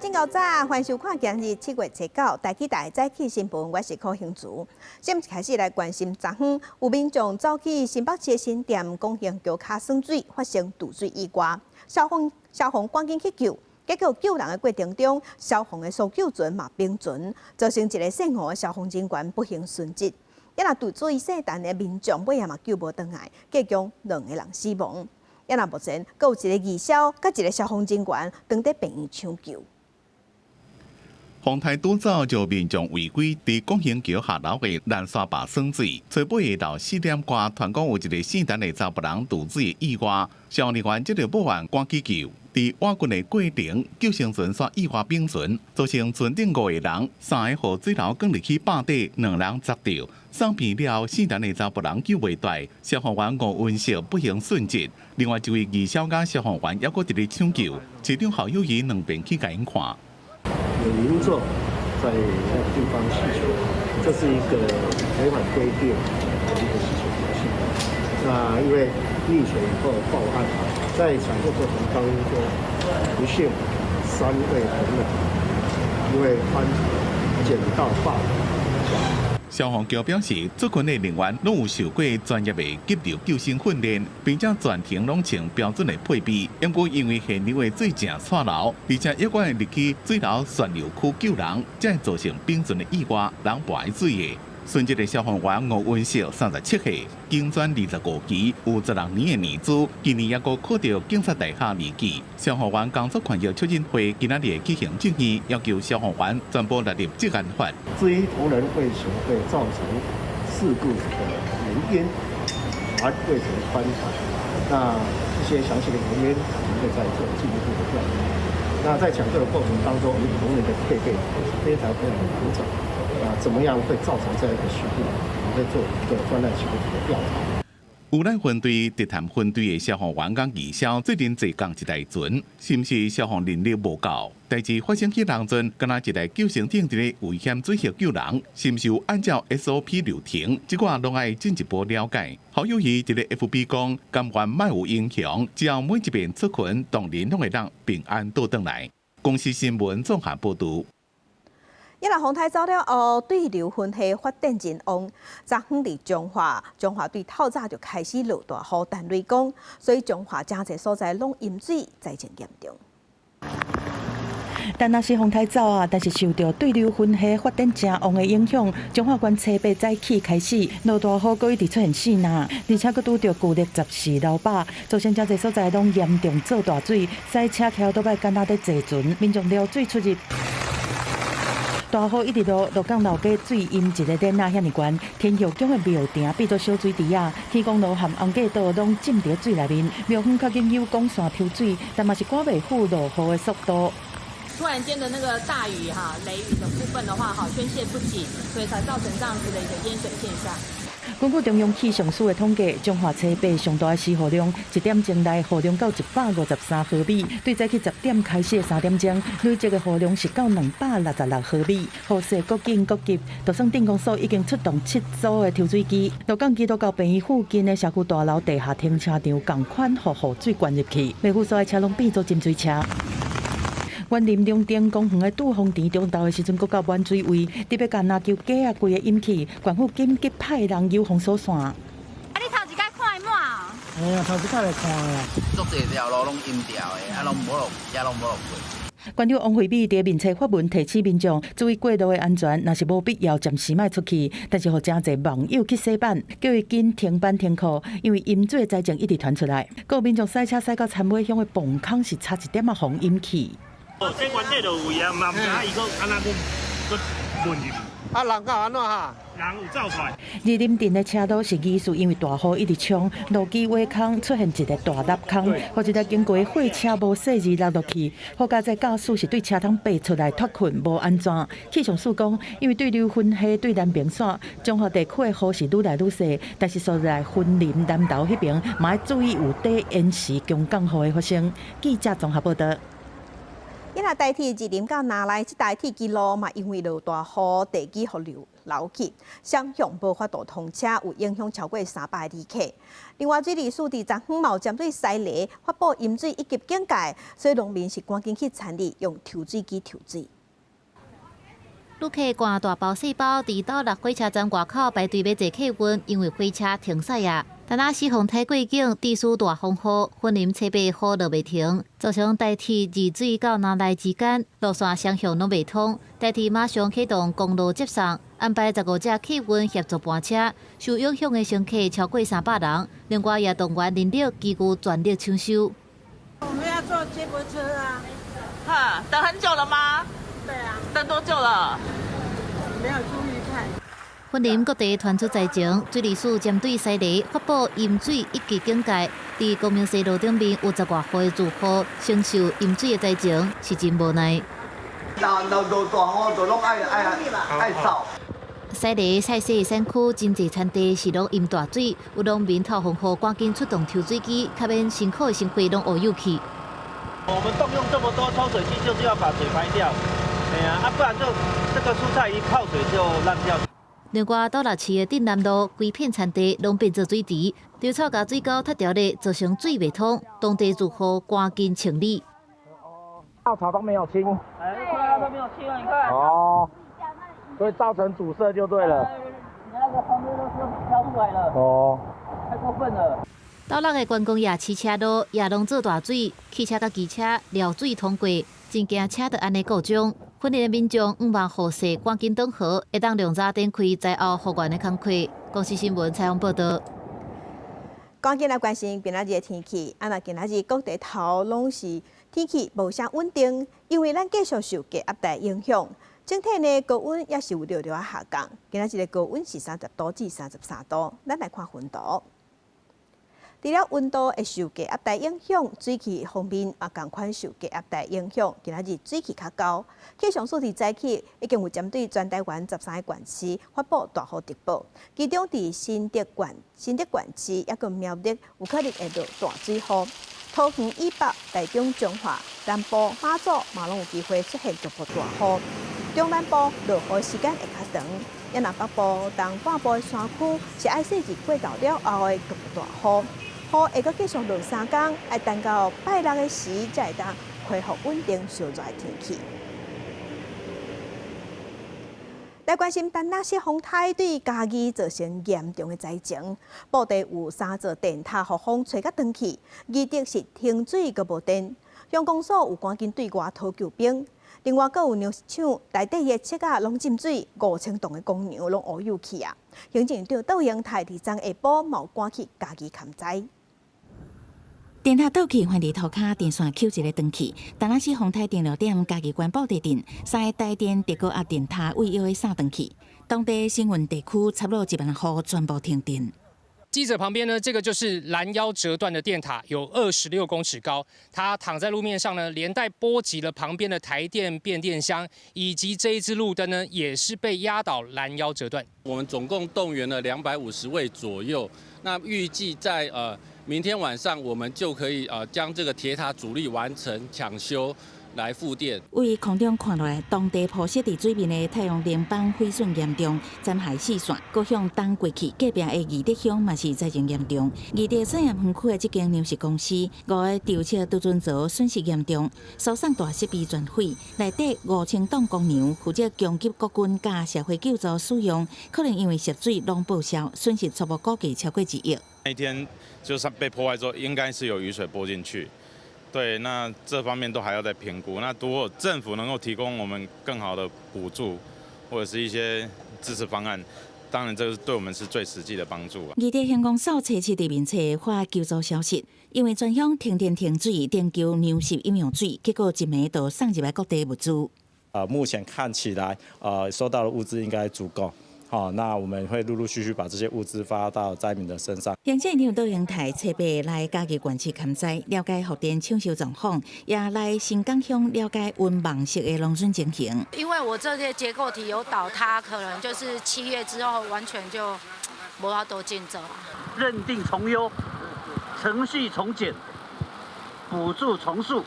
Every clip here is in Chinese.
真够早，欢迎收看今日7月19台记台早起新闻，我是柯兴竹。先开始来关心昨昏有民众走去新北市的新店公园桥卡耍水，发生渡水意外，消防赶紧去救，结果救人的过程中，消防的搜救船嘛冰船，造成一个姓吴的消防人员不幸殉职。也若渡水涉弹的民众尾也嘛救无回来，结果2个人死亡。也若目前，阁有一个义消甲一个消防人员当在病院抢救。丰台拄早就民众违规伫公园桥下楼的蓝沙坝耍水，初8下昼4点多，传讲有一个姓陈的查甫人渡水的意外，消防人员接到报案赶去救。伫挖掘的过程，救生船煞意外冰船，造成船顶5个人，3个雨水流降入去坝底，2人砸到。送病了，姓陈的查甫人救袂大，消防员吴文秀不幸殉职。另外一位义消甲消防员也搁伫咧抢救，市长侯友宜2遍去甲因看。有民众在那个地方戏水，这是一个违反规定的一个戏水游戏。那因为溺水以后报案，在抢救过程当中不幸3位同仁因为翻船捡到坝。消防局表示，这群的人员拢有受过专业的急流救生训练，并且全程拢穿标准的配备。不过因为现流的水正错流，而且有关入去水流旋流区救人，才会造成冰船的意外，人溺水的。殉职的消防员吴文秀37岁，警专25期，有16年的年资，今年也阁考到警察大学2级。消防员工作权益促进会今仔日举行正义，要求消防员全部纳入职安法。至于同仁为什么会造成事故的原因，而为什么翻船，那这些详细的原因，我们会在做进一步的调查。那在抢救的过程当中，我们同仁的配备非常的完整。怎么样会造成这样一个事故？我们会做一个专案小组的调查。有咱分队、特探分队的消防员甲义消最近坐共一台船，是毋是消防能力无够？代志发生去人阵，敢若一台救生艇伫咧危险水下救人，是毋是有按照 SOP 流程？即个拢爱进一步了解。侯友宜伫咧 FB 讲，甘愿莫有影响，只要每一遍出群，当然拢会让平安倒转来。公司新闻综合报道。一若风台走了后，对流分系发展真旺。昨昏伫中华队透早就开始落大雨、弹雷公，所以中华真侪所在拢淹水，灾情严重。但若是风台走啊，但是受到对流分系发展真旺的影响，中华县初8早起开始落大雨，阁一直出现死人，而且阁拄着旧历14流坝，造成真侪所在拢严重做大水，塞车桥都歹敢若在坐船，民众撩水出入。大雨一直落港老街水淹一个点啊，遐尼悬，天后宫的庙埕变做小水池啊，天公路和红架道拢浸伫水内面，庙方较经有讲线抽水，但嘛是赶袂赴落雨的速度。突然间的那个大雨雷雨的部分的话宣泄不及，所以才造成这样子的一个淹水现象。根据中央气象署的统计，中华初8上大的时雨量1点钟内雨量到153毫米，对早起10点开始的3点钟，累积的雨量是到266毫米。雨势各紧各急，就算电工所已经出动7组的抽水机，鹿港基督教病院附近的社区大楼地下停车场共款，予雨水灌入去，内府所的车拢变做浸水车。园林中电公园的杜峰田中道的时阵，佫到满水位，特别甲篮球架啊规个淹去，县府紧急派人游防锁线。啊，你头一摆看满啊？哎呀，头一摆来看啦。足侪条路拢淹掉的，拢无落，也拢无落过。县长王惠美伫面册发文提醒民众注意过路的安全，若是无必要暂时莫出去。但是，互真侪网友去洗版，叫伊紧停班停课，因为淹水灾情一直传出来。各有民众赛车赛到田尾乡的磅坑是差1点仔风淹去。这原底就有啊，嘛唔知伊个安那个混入。啊，人到安怎哈？人有走出来。二林镇的车道是疑似因为大雨一直冲，路基挖坑出现一个大凹坑，或一台经过的货车无细致落落去，好加在驾驶是对车窗爬出来脱困无安全。气象署讲，因为对流分系对南边线，中华地区的雨是愈来愈细，但是所在分林南投迄边嘛要注意有低延时强降雨的发生。记者综合报道。一今仔台铁2林到哪来？这台铁基路嘛，因为落大雨，地基互流去，双向无法度通车，有影响超过300个旅客。另外，水利署伫昨昏嘛有针对西堤发布淹水一级警戒，所以农民是赶紧去田里用抽水机抽水。旅客赶大包细包，伫斗六火车站外口排队要坐客运，因为火车停驶啊。但那时风台过境，地势大风雨，森林七八雨落袂停，造成台铁二水到南来之间路线双向拢袂通。台铁马上启动公路接送，安排15架客运协助搬车，受影响的乘客超过300人。另外也动员人力几乎全力抢修。我们要坐接驳车啊！哈，等很久了吗？对啊。等多久了？没有注意看。森林各地传出灾情，水利署针对西堤发布淹水一级警戒。伫光明西路顶面有10外户的住户承受淹水的灾情，是真无奈。那大雨就拢爱扫。西堤菜市山区真济田地是拢淹大水，有农民透风雨赶紧出动抽水机，较免辛苦的生活拢污有去。我们动用这么多抽水机，就是要把水排掉。哎呀，不然就这个蔬菜一泡水就烂掉。另外，斗六市的镇南路规片田地拢变做水池，稻草甲水沟塌掉咧，造成水袂通，当地住户赶紧清理。稻草都没有清，哎，对，都没有清了，你看。哦，所以造成阻塞就对了。你那个旁边都是飘出来了。哦，太过分了。斗六的观光夜市车路也拢做大水，汽车甲机车撩水通过，真惊车就安尼故障。本地的民众5万户势赶紧等河，会当量早点开灾后复原的工课。公司新闻采访报道。赶紧来关心今仔日的天气。今仔日各地头拢是天气无啥稳定，因为咱继续受低压带影响，整体呢高温也是有略略下降。今仔日的高温是30度至33度。咱来看温度。除了温度会受低压带影响，水汽方面也同款受低压带影响。今仔日水汽较高，气象署伫早起已经有针对全台湾13个县市发布大雨特报，其中伫新竹县市也个苗栗有可能会落大水雨。桃园以北、台中、彰化、南部、马祖嘛拢有机会出现局部大雨。中南部落雨时间会较长，也若北部、东半部的山区是爱细日过到了后的局部大雨。雨会阁继续落3天，要等到拜六的时才会当恢复稳定烧热的天气。来关心丹那些风台对家己造成严重的灾情，布袋有3座电塔被风吹甲断去，二德是停水阁无电，乡公所有赶紧对外讨救兵。另外，阁有粮食厂内底的车啊拢浸水，5000栋的公牛拢乌有去啊。行政长窦英泰伫昨下晡嘛有赶去家己勘灾。电塔倒去，还伫涂骹电线扣一个断去。但那是风台电路点家己关布地镇，3个台电直过压电塔为腰的撒断去。当地新运地区差不多1万户全部停电。记者旁边呢，这个就是拦腰折断的电塔，有26公尺高。它躺在路面上呢，连带波及了旁边的台电变电箱，以及这一支路灯呢，也是被压倒拦腰折断。我们总共动员了250位左右，那预计在明天晚上我们就可以将这个铁塔主力完成抢修。来复电。为空中看落来，当地铺设伫水面的太阳能板毁损严重，残骸四散，搁向东过去。隔壁的义德乡嘛是灾情严重。义德产业园区的这间粮食公司，5个吊车都准座损失严重，烧送大设备全毁，内底5000栋公牛负责供给国军甲社会救助使用，可能因为涉水拢报销，损失初步估计超过1亿。那一天就是被破坏之后，应该是有雨水拨进去。对，那这方面都还要再评估。那如果政府能够提供我们更好的补助，或者是一些支持方案，当然这个对我们是最实际的帮助啊。义德乡公所初期地面册发救助消息，因为全乡停电停水，电求粮食饮用水，结果一暝就送入来各地物资。目前看起来，收到的物资应该足够。好，那我们会陆陆续续把这些物资发到灾民的身上。行政长窦英泰设备来家己县市勘灾，了解福电抢修状况，也来新港乡了解温网式的农村情形。因为我这些结构体有倒塌，可能就是7月之后完全就无法度进走啊。认定从优，程序从简，补助从速，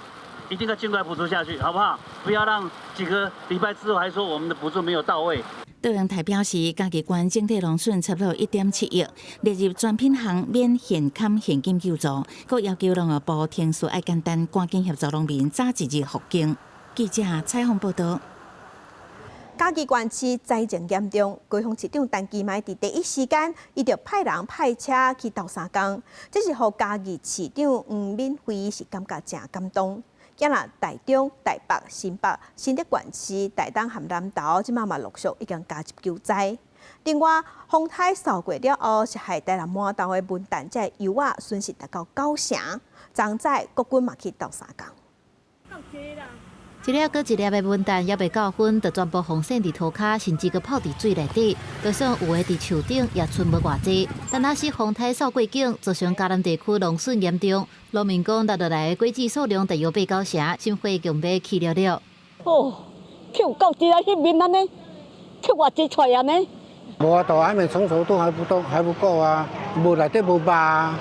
一定要尽快补助下去，好不好？不要让几个礼拜之后还说我们的补助没有到位。德阳台表示，嘉义县整体农损差不多1.7亿，列入专品项免现砍现金救助，佮要求农业部停事爱简单，赶紧协助农民早一日复工。记者采访报道。嘉义县市灾情严重，高雄市长陈其迈伫第一时间，伊就派人派车去斗三工，这是互嘉义市长黄敏惠是感觉真感动。今仔台中、台北、新北、新竹县市、台东和南投，即马陆续已经加入救灾。另外，风台扫过了后，是害台南满岛的文旦这油啊损失达到9成。昨早国军嘛去斗三工。一粒搁一粒的文旦还未到分，就全部放散伫涂骹，甚至搁泡伫水内底。加上有的伫树顶也剩无偌济。但那是风台扫过境，造成嘉南地区农损严重。农民讲，落来的果子数量大约8、9成，心灰强买去了了。哦，去有够低啊！迄面安尼，去偌济出安尼。无啊，都还没成熟，都还不够啊，无内底无肉啊。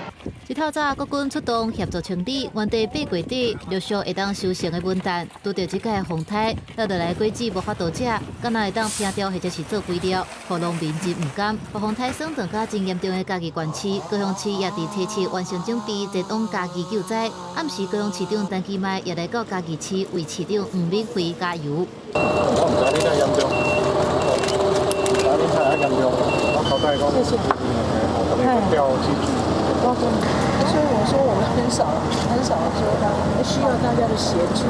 一透早，国军出动协助清理，原地8月底陆续会当收成的文旦，拄到即届风台，落来果子无法度食，敢若会当拼掉或者是做肥料，互农民真唔甘。被风台损断甲真严重的嘉义县市，高雄市也伫初期完成准备，前往嘉义救灾。暗时，高雄市长陈其迈也来到嘉义市为市长黄敏惠加油。我唔知你咁严重，你睇下嚴重，我交代講，我哋掉機具。所以我说我们很少说他需要大家的协助，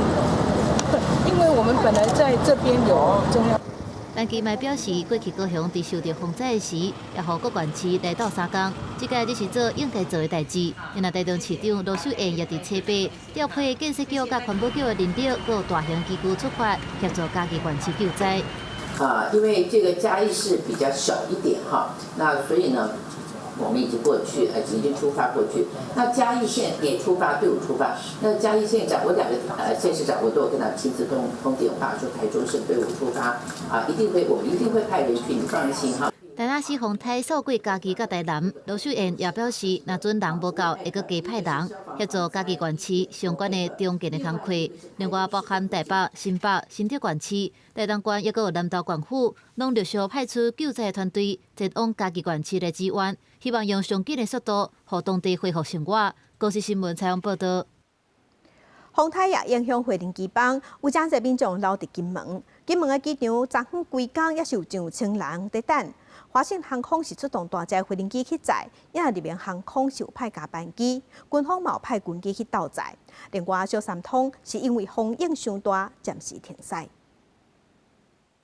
因为我们本来在这边有中央。陈其迈表示，过去高雄伫受到风灾时，也互各县市来斗三工，即届只是做应该做的代志。因为台中市长罗秀燕也伫车北调配建设局甲环保局的人力，佮有大型机构出发协助嘉义县市救灾。因为这个嘉义市比较小一点哈，那所以呢。我们已经过去，已经出发过去。那嘉义县也出发，队伍出发。那嘉义县长，我2个县市长，我都有跟他亲自通电话，说台中市队伍出发，我们一定会派人去，你放心哈。台南市风台扫过嘉义甲台南，罗秀燕也表示，若准人无够，会搁加派人协助嘉义县市相关的中建的工课。另外，包含台北、新北、新竹县市、台东县，也搁有南投县府，拢陆续派出救灾团队前往嘉义县市来支援，希望用上紧的速度，互当地恢复生活。高市新闻采访报道。风台也影响惠林机帮，有真侪民众留伫金门。金门的机场昨昏规工也是有上千人在等。华信航空是出动大只飞行机去载，因为入面航空是有派加班机，军方嘛有派军机去斗载。另外，小三通是因为风影伤大，暂时停驶。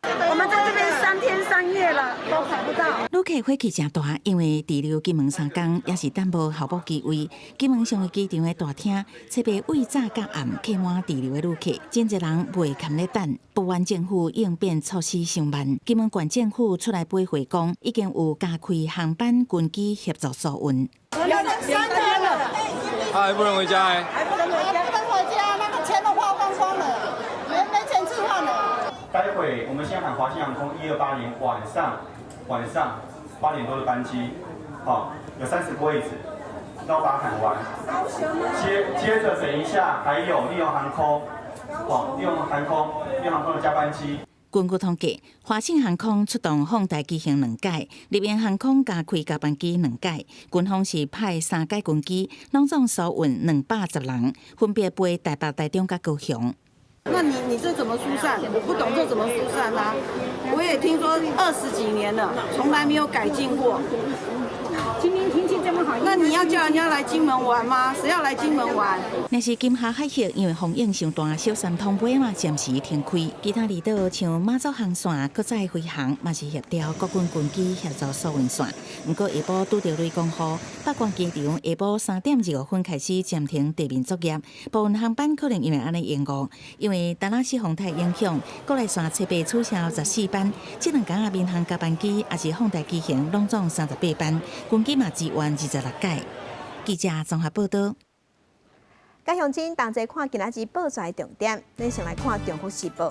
我们在这边3天3夜了，都排不到。旅客火气真大，因为滞留金门3天，也是等无候补机位。金门上的机场的大厅，设备为早甲暗客满滞留的旅客，真侪人未堪咧等。台湾政府应变措施上慢，金门县政府出来回回讲，已经有加开航班军机协助疏运。2天了，他还不能回家哎，还不能回家，那个钱都花光光了，没钱吃饭了。待会我们先喊华信航空128年晚上8点多的班机，好，有30个位置，让我把它喊完。接着等一下还有利用航空的加班机。根据统计，华信航空出动放台机型2架，入面航空加开加班机2架，军方是派3架军机，拢总疏运210人，分别飞台北、台中甲高雄。那你这怎么疏散？我不懂这怎么疏散啊！我也听说20几年了，从来没有改进过。今年天气这么好，那你要叫人家来金门玩吗？谁要来金门玩？若是金厦海峡因为风影上大，小三通尾嘛暂时停开。其他离岛像马祖航线搁再飞航，嘛是协调国军军机协助疏运线。不过下晡拄着雷公雨，北关机场下晡3点25分开始暂停地面作业，部分航班可能因为安尼延误。因为台南市风台影响，国内线设备取消14班，这2天民航加班机也是放台机型拢总38班，军机嘛支援26架。记者综合报道。甲乡亲同齐看今仔日报纸重点，咱先来看《中国时报》。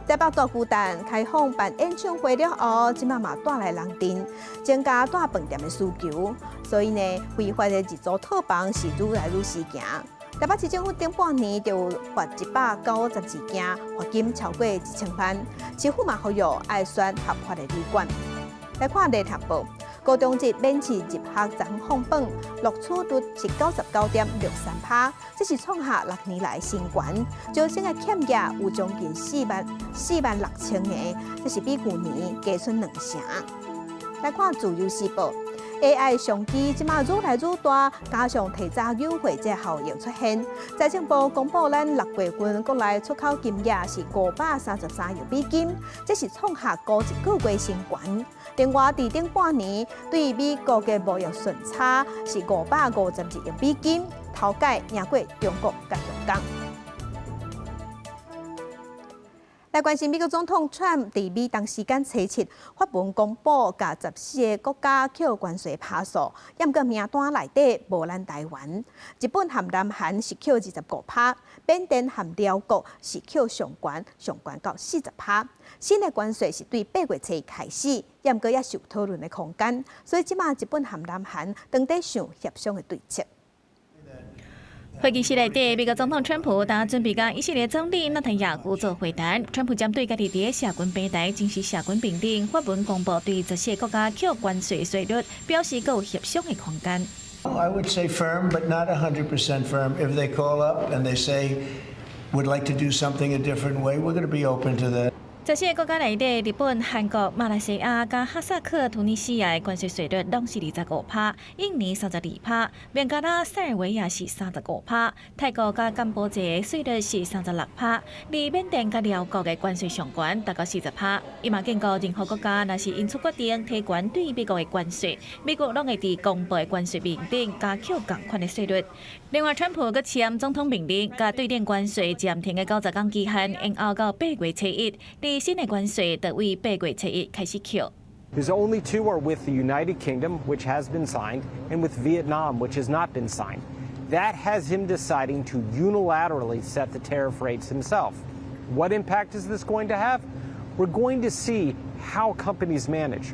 台北大巨蛋开放办演唱会了后，即嘛带来人阵，增加带饭店的需求，所以呢，非法的日租套房是愈来愈盛行。台北市政府顶半年就有罚192件，罚金超过1000万。市府嘛呼吁爱选合法的旅馆。来看联合报，高中职免试入学昨放榜，录取率是99.63%，这是创下6年来新高。招生的欠业有将近46000个，这是比去年加出2成。来看自由时报。AI 商机即马愈来愈大，加上提早优惠这效应出现。财政部公布，咱6月份国内出口金额是533亿美金，这是创下高一个月新高。另外，伫顶半年对美国的贸易顺差是552亿美金，头届赢过中国甲香港。来关心美国总统 Trump 伫美东时间初7发文公布，甲14个国家扣关税趴数，也毋过名单内底无咱台湾。日本和南韩是扣25%，缅甸和辽国是扣上悬到40%。新的关税是对8月初开始，也毋过也是有讨论的空间，所以即马日本和南韩当地想协商的对策。会议室内底，美国总统川普当准备甲以色列总理纳坦雅胡做会谈。川普针对家己伫社群平台正式社群评论发文公布对14个国家扣关税税率，表示佫有协商的空间。I would say firm, but not 100% firm. If they call up and they say would like to do something a different way, we're going to be open to that. 14个国家内底，日本、韩国、马来西亚、加哈萨克、突尼西亚的关税税率拢是25%，印尼32%，孟加拉、塞尔维亚是35%，泰国加柬埔寨的税率是36%，而缅甸加辽国的关税上悬达到40%。伊嘛警告任何国家，若是因此决定提悬对美国的关税，美国拢会伫公布的关税面顶加扣同款的税率。另外，川普阁签总统命令，甲对电关税暂停的90天期限延后到8月初1。新的关税就为8月初1开始扣。His only two are with the United Kingdom, which has been signed, and with Vietnam, which has not been signed. That has him deciding to unilaterally set the tariff rates himself. What impact is this going to have? We're going to see how companies manage.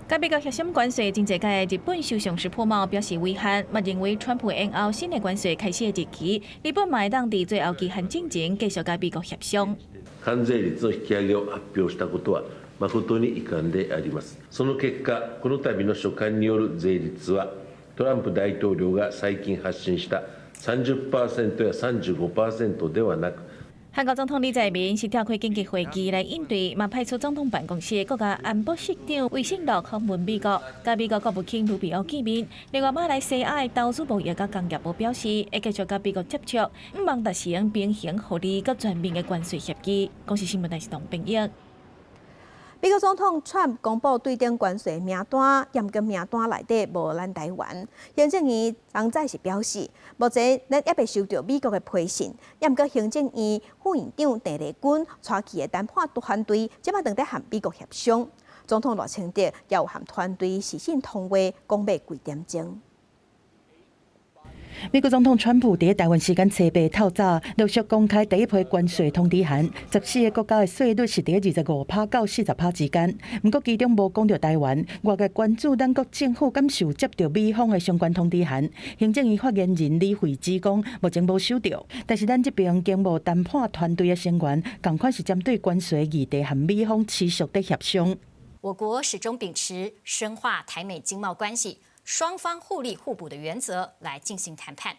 甲美国协商关税，真侪届日本首相石破茂表示遗憾，嘛认为川普延后新的关税开始的日期，日本嘛会当伫最后期限之前继续甲美国协商。関税率の引き上げを発表したことは誠に遺憾であります。その結果、この度の書簡による税率は、トランプ大統領が最近発信した 30% や 35% ではなく、韩国总统李在明是召开紧急会议来应对，嘛派出总统办公室的国家安保室长魏信乐访问美国，甲美国国务卿卢比奥见面。另外，马来西亚的投资贸易甲工业部表示，会继续甲美国接触，毋望达成平行合理佮全面的关税协议。公司新闻台是唐平英。美国总统 Trump 公布对顶关税名单，严格名单内底无咱台湾。行政院昨早是表示，目前咱也未收到美国的批信，也毋过行政院副院长郑丽君带去的谈判团队，即马正在和美国协商。总统赖清德也有和团队视讯通话，讲要几点钟。美国总统川普伫台湾时间初8透早陆续公开第一批关税通知函，14个国家的税率是伫25%到40%之间。不过其中无讲到台湾，外界关注咱国政府敢是有接到美方的相关通知函。行政院发言人李慧芝讲，目前无收到，但是咱这边经贸谈判团队的成员，同款是针对关税议题和美方持续的协商。我国始终秉持深化台美经贸关系。双方互利互补的原则来进行谈判，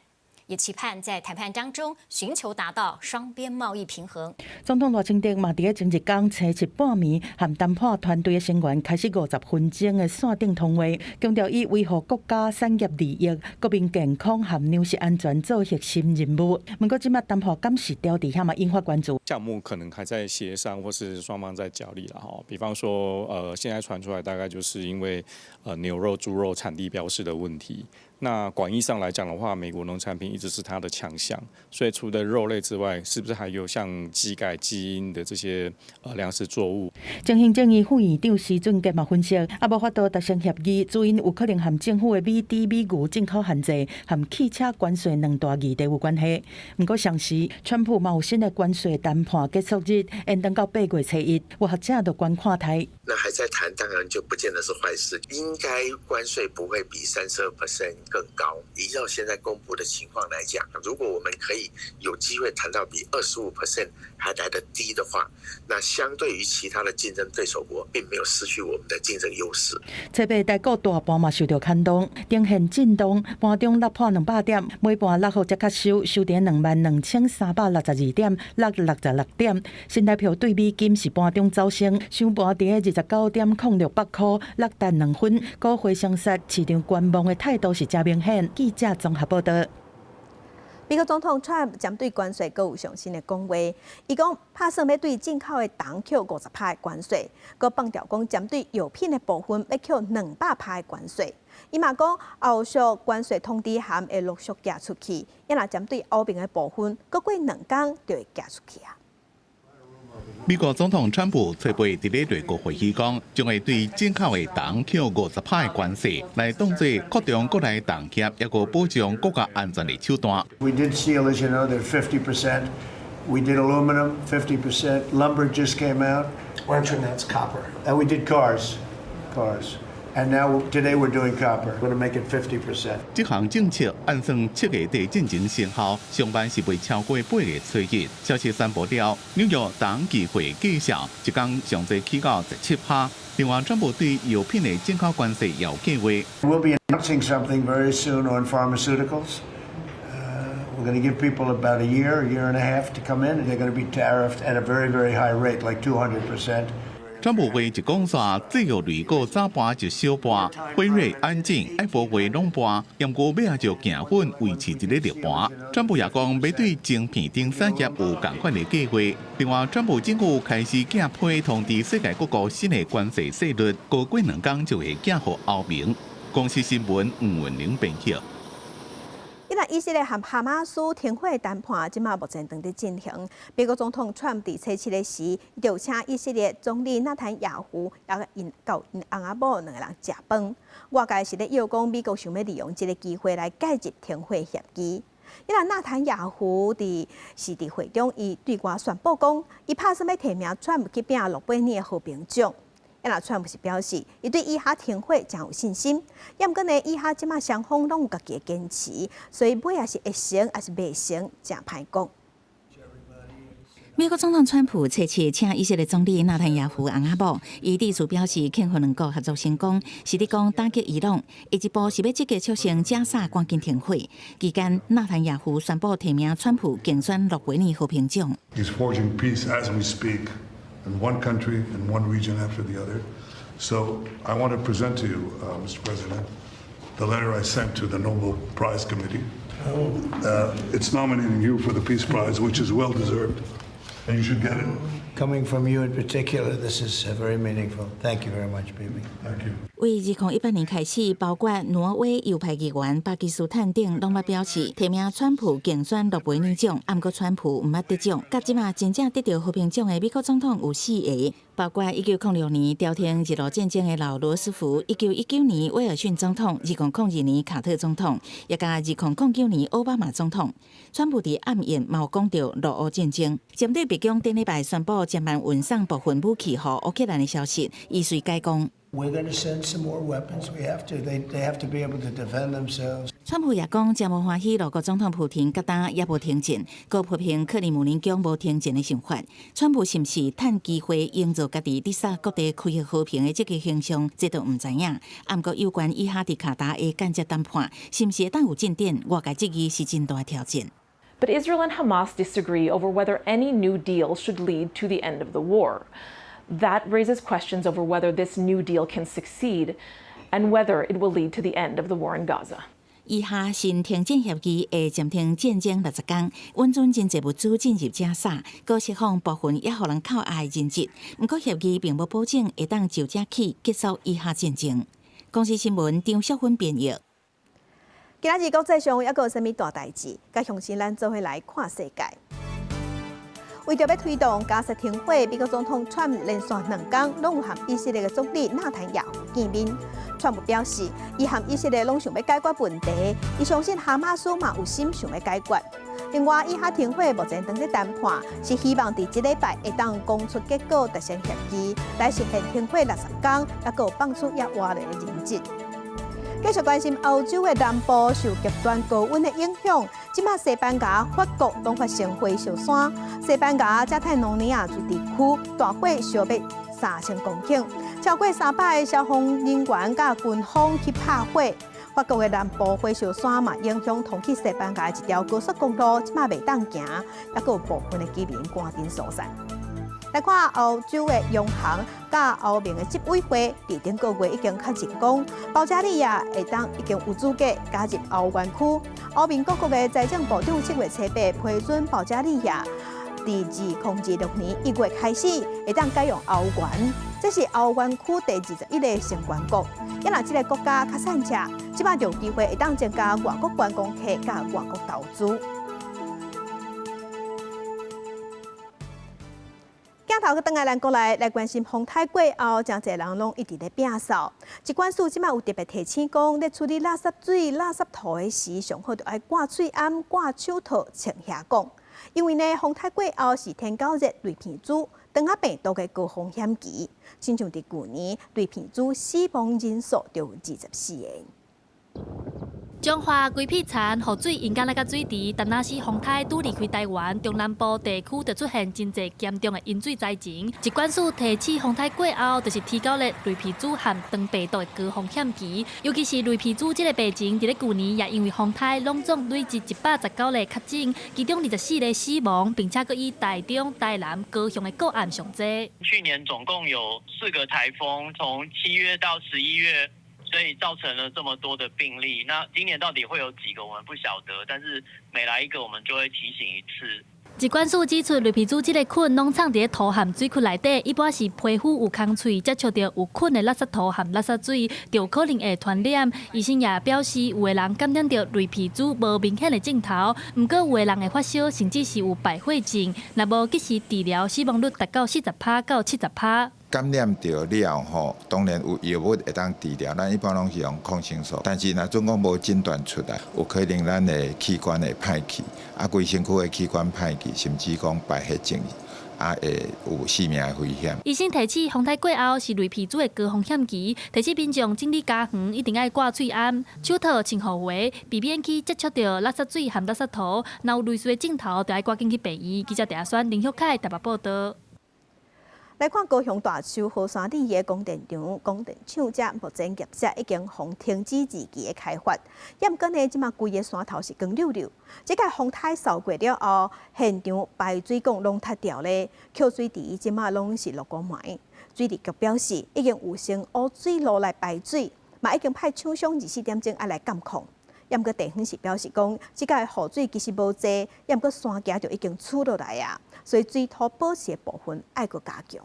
也期盼在谈判当中寻求达到双边贸易平衡。总统赖清德嘛，伫前一天星期半暝，和谈判团队的成员开始50分钟的线顶通话，强调以维护国家产业利益、国民健康和粮食安全做核心任务。不过，即马谈判敢是调底下嘛，引发关注。项目可能还在协商，或是双方在角力了哈。比方说，现在传出来大概就是因为牛肉、猪肉产地标示的问题。那广义上来讲的话，美国农产品一直是它的强项，所以除了肉类之外，是不是还有像基改基因的这些粮食作物？前行政院副院长施俊杰嘛分析，也无法度达成协议，主因有可能和政府的美猪、美牛进口限制和汽车关税两大议题有关系。不过，上时川普嘛有新的关税谈判结束日延长到8月初1，有学者就观看台。那还在谈，当然就不见得是坏事。应该关税不会比32%更高。依照现在公布的情况来讲，如果我们可以有机会谈到比25% 还来得低的话，那相对于其他的竞争对手国，并没有失去我们的竞争优势。台北台股大盘嘛受到牵动，呈现震动，盘中落破200点，尾盘落后才较收，收在22,362点，66点。新台票对美金是盘中走升，收盘伫29.06块，落单2分。股汇相杀，市场观望的态度是真明显。记者综合报道。美国总统 Trump 针对关税阁有上新的讲话，伊讲打算要对进口的糖扣50%的关税，阁放调讲针对药品的部分要扣200%的关税。伊嘛讲后续关税通知函会陆续寄出去，也若针对欧盟的部分，阁过2天就会寄出去啊。美国总统川普初步伫咧内阁会议讲，将会对进口的糖扣50%的关税，来当作扩张国内糖业，抑个保障国家安全的手段。We did steel, as you know, they're 50%. We did aluminum, 50%. Lumber just came out. Mention that's copper. And we did cars. And now today we're doing copper. We're going to make it 50%. 这项政策按算7月底进行生效，上班是未超过8个初日。消息宣布了，纽约糖期货计价一天上最起到17%。另外，川普对药品的进口关税也有计划。We'll be announcing something very soon on pharmaceuticals. We're going to give people about a year and a half to come in, and they're going to be tariffed at a very, very high rate, like 200%. 川普话一讲煞，制药类股早盘就小盘，辉瑞、安进、爱博威拢盘，不过尾下就行稳维持一个弱盘。川普也讲，要对晶片等产业有同款的计划。另外，川普政府开始寄批通知世界各国新的关税税率，过2天就会寄予欧盟。公司新闻吴文玲编辑。伊拉以色列和哈马斯停火谈判，即马目前正在进行。美国总统川普伫初7日时，就请以色列总理纳坦雅胡也到因翁仔某2个人食饭。外界是咧要讲美国想要利用这个机会来解决停火协议。伊拉纳坦雅胡伫会中，伊对外宣布讲，伊打算要提名川普去拼诺贝尔的和平奖。那川普是表示，伊对以哈停火真有信心。也毋过呢，以哈即马双方拢有家己的坚持，所以尾也是会成，还是袂成，真歹讲。美国总统川普初7请以色列总理纳坦雅胡翁仔某，伊致辞表示，庆贺两国合作成功，是伫讲打击伊朗，伊一步是要积极促成加沙赶紧停火。期间，纳坦雅胡宣布提名川普竞选诺贝尔和平奖。He's forging peace as we speak, in one country and one region after the other. So I want to present to you, Mr. President, the letter I sent to the Nobel Prize Committee. It's nominating you for the Peace Prize, which is well deserved, and you should get it. Coming from you in particular, this is very meaningful. Thank you very much, baby. Thank you. 为2018年开始，包括挪威右派议员巴基斯坦等，拢捌表示提名川普竞选诺贝尔奖，不过川普毋捌得奖。甲即马真正得到和平奖的美国总统有4个，包括1906年调停日俄战争的老罗斯福，1919年威尔逊总统，2002年卡特总统，也甲2009年奥巴马总统。川普伫暗宴嘛有讲到俄乌战争，针对白宫顶礼拜宣布将慢运送部分武器予乌克兰的消息，伊随解讲。We're going to send some more weapons. We have to. They have to be able to defend themselves. 川普也讲，真无欢喜，俄国总统普廷甲打也无停战，佮批评克里姆林宫无停战的想法。川普是毋是趁机会营造家己伫杀各地开启和平的积极形象，这都毋知影。不过有关以哈伫卡达的间接谈判，是毋是会当有进展？外界质疑是真大挑战。But Israel and Hamas disagree over whether any new deal should lead to the end of the war. That raises questions over whether this new deal can succeed and whether it will lead to the end of the war in Gaza. 以哈新停战协议会暂停战争60天，运转真济物资进入加沙，佮释放部分也互人靠爱的人质。不过协议并无保证会当就这起结束以哈战争。公司新闻张淑芬编译。今仔日国际上还佫有啥物大代志？甲乡亲咱做伙来看世界。为着要推动加沙停火，美国总统川普连续2天拢有和以色列的总理纳坦雅胡见面。川普表示，伊和以色列拢想要解决问题，伊相信哈马斯嘛有心想要解决。另外，以哈停火目前正在谈判，是希望伫这礼拜会当公出结果达成协议，来实现停火60天，也佫放出也活落的人质。继续关心欧洲的南部受极端高温的影响，即马西班牙、法国拢发生火烧山。西班牙加泰罗尼亚驻地区大火烧灭3000公顷，超过300个消防人员甲军方去拍火。法国的南部火烧山嘛，影响通去西班牙一条高速公路，即马袂当行，也有部分的居民赶紧疏散。来看欧洲的央行甲欧盟的执委会，伫顶个月已经确认讲，保加利亚会当已经有资格加入欧元区。欧盟各国的财政部长7月初8批准保加利亚，伫2026年1月开始会当改用欧元。这是欧元区第21个成员国。因若这个国家较散车，即摆就有机会会当增加外国观光客甲外国投资。镜头去转来咱国内来关心风台过后，真侪人拢一直咧摒扫。疾管署即摆有特别提醒讲，咧处理垃圾水、垃圾土的时，上好就爱挂嘴罨、挂手套、穿遐讲。因为呢，风台过后是天较热，雷片子当下病毒的高风险期。亲像伫去年，雷片子死亡人数就有24个。彰化规批田雨水引甲那个水池，但若是风台拄离开台湾，中南部地区就出现真侪严重的饮水灾情。疾管署提醒风台过后，就是天较热、雷皮子和长病毒的高风险期。尤其是雷皮子这个病情，伫咧去年也因为风台拢总累积119例确诊，其中24例死亡，并且搁以台中、台南、高雄的个案上侪。去年总共有4个台风，从7月到11月。所以造成了这么多的病例。那今年到底会有几个，我们不晓得。但是每来一个，我们就会提醒一次。疾管署指出，雷皮子这个菌拢藏伫土和水库内底，一般是皮肤有空喙接触到有菌的垃圾土和垃圾水，就可能会传染。医生也表示，有的人感染到雷皮子无明显的症头，不过有的人会发烧，甚至是有败血症。若无及时治疗，死亡率达到40%到70%。感染到了吼，当然有药物会当治疗，咱一般拢是用抗生素。但是若总讲无诊断出来，有可能咱的器官会歹去，规身躯的器官歹去，甚至讲败血症，会有性命的危险。医生提醒，风台过后是雷皮子的高风险期，提醒民众整理家园一定要挂嘴罨、手套穿护鞋，避免去接触到垃圾水和垃圾土。若有类似的症头，就要赶紧去病院。记者陈亚轩、林秀凯台北报道。来看高雄大树河山里的供电场，供电厂只目前业者已经封停止2期的开发。也毋过呢，即马规个山头是光溜溜。即个风台扫过了后，现场排水管拢塌掉咧，扣水池即马拢是落光霾。水利局表示，已经有先污水路来排水，嘛已经派厂商24点钟来监控。也毋过地方是表示讲，即个雨水其实无济，也毋过山架就已经出落来啊，所以水土保持的部分爱阁加强。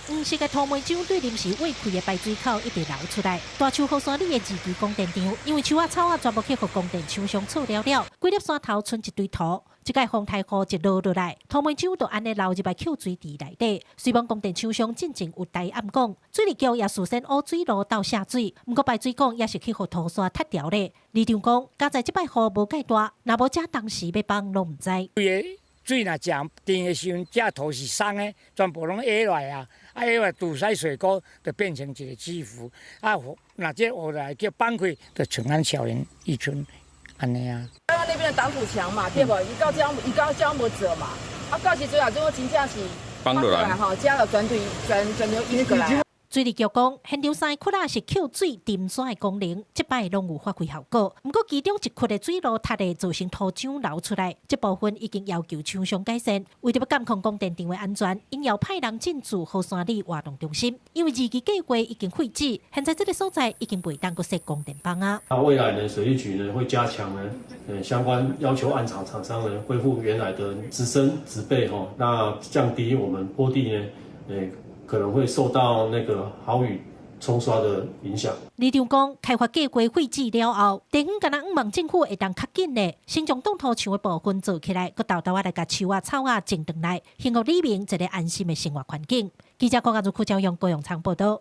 黄色的土煤浆对临时挖开的排水口一直流出来。大树河山里的2期供电场，因为树仔草全部去互供电厂商错了了，规粒山头剩一堆土。即个风台雨一落落来，土煤浆就安尼流入来扣水池内底。虽望供电厂商进前有台暗讲，水利局也事先污水路倒下水，不过排水管也是去互土沙塌掉咧。李长讲，加在即摆雨无介大，若无遮当时要帮拢唔知。水若涨定的时阵，遮土是松的，全部拢下来啊！下来堵塞水沟，就变成一个支浮。若这下来叫放开，就像咱校园一村安尼啊。台湾那边的挡土墙嘛，对无？伊到这无做嘛，到时阵啊，种真正是放落来吼，遮就全流淹过来。水利局讲，现场3窟仔是扣水沉山的功能，即摆拢有发挥效果。不过其中1窟的水路塌的造成土浆流出来，这部分已经要求厂商改善。为着要监控供电场的安全，因要派人进驻河山里活动中心。因为2期计划已经废止，现在这个所在已经袂当搁设供电棒啊。那未来呢，水利局呢会加强呢相关要求暗场厂商呢恢复原来的植生植被吼，那降低我们坡地呢可能会受到那个豪雨冲刷的影响。李长讲，开发计划废止了后，地方敢若望政府会当较紧的，先将冻土墙的部分做起来，佮豆豆来甲树啊草啊种回来，幸福里面一个安心的生活环境。记者郭家如邱朝阳高雄场报道。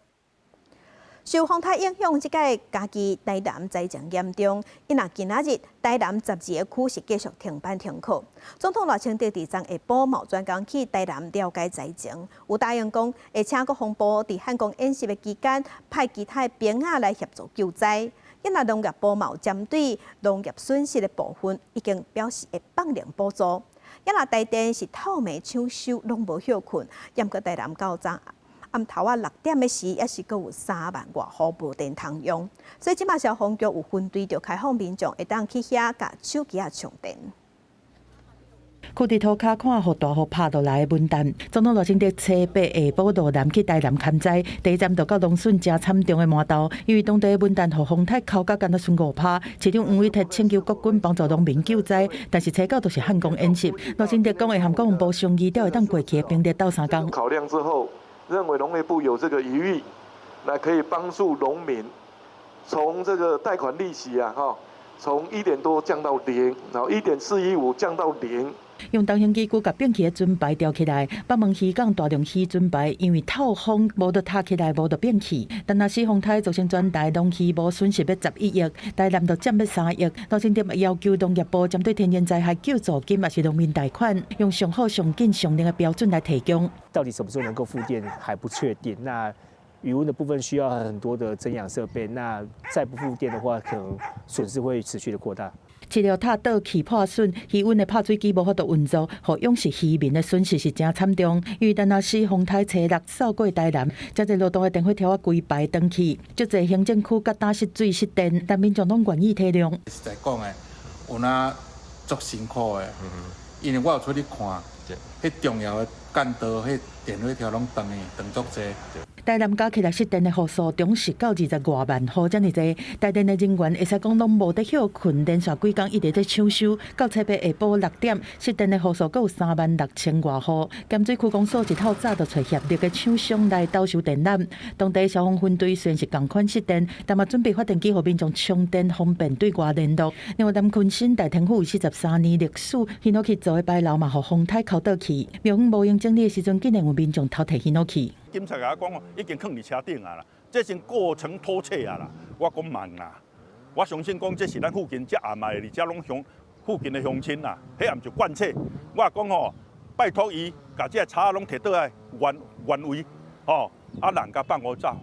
受风台影响，即届嘉义台南灾情严重，因若今仔日台南12个区是继续停班停课。总统赖清德伫昨下晡冒专工去台南了解灾情，有答应讲会请国防部伫汉光演习的期间派其他兵仔来协助救灾。因若农业部嘛有针对农业损失的部分，已经表示会放量补助。因若台电是透暝抢修拢无休困，严格台南到昨暗头6点的时，也是阁有3万外户无电通用，所以即马消防局有分队就开放民众会当去遐甲手机充电。去伫涂骹看互大雨拍落来的文旦，总统赖清德初八下晡落南去台南勘灾，第一站就到农损真惨重的麻豆，因为当地的文旦互风台扣甲干那剩5趴，市长黄伟哲请求国军帮助农民救灾，但是初九都是汉光演习。赖清德讲会和国防部商议，才会当过去的兵力斗3工。考量之后，认为农业部有这个余裕，来可以帮助农民从这个贷款利息从1点多降到0，然后1.415降到0。用重型机具甲变起的准牌吊起来，北门渔港大量起准牌，因为透风无得塌起来，无得变起。但若是风台造成全台农渔无损失要11亿，台南就占要3亿。赖清德要求农业部针对天然灾害救助金，也是农民贷款，用上好、上紧、上灵的标准来提供。到底什么时候能够复电还不确定。那余温的部分需要很多的增氧设备，那再不复电的话，可能损失会持续的扩大。饲料塔倒去破损，渔温的拍水机无法度运作，互勇士渔民的损失是真惨重。因为但若是风台初6扫过台南，真侪路段的电火条啊规排登去，足侪行政区甲打失水失电，但民众拢愿意体谅。实在讲的，有那足辛苦的，因为我有出去看，迄重要的干道，迄电火条拢断足济。台南加起来失电的户数，中实到20多万户，这么多。台电的人员会使讲拢无得休困，连续几工一直在抢修。到初八下晡6点，失电的户数阁有36000多户。咸水区公所一透早就找协力的厂商来斗修电缆。当地消防分队虽然是同款失电，但嘛准备发电机互民众充电，方便对外联络。另外，南昆新大天府43年历史，掀落去做的牌楼嘛，互风台扣倒去。庙方无用整理的时阵，竟然有民众偷摕掀落去。警察甲我讲已经放伫车顶啊啦，这是过程拖车啊啦。我讲慢啦，我相信讲这是咱附近这阿妈的，而且拢乡附近的乡亲啦，迄也毋是惯车。我讲拜托伊甲这车拢摕倒来原位，人甲放我走。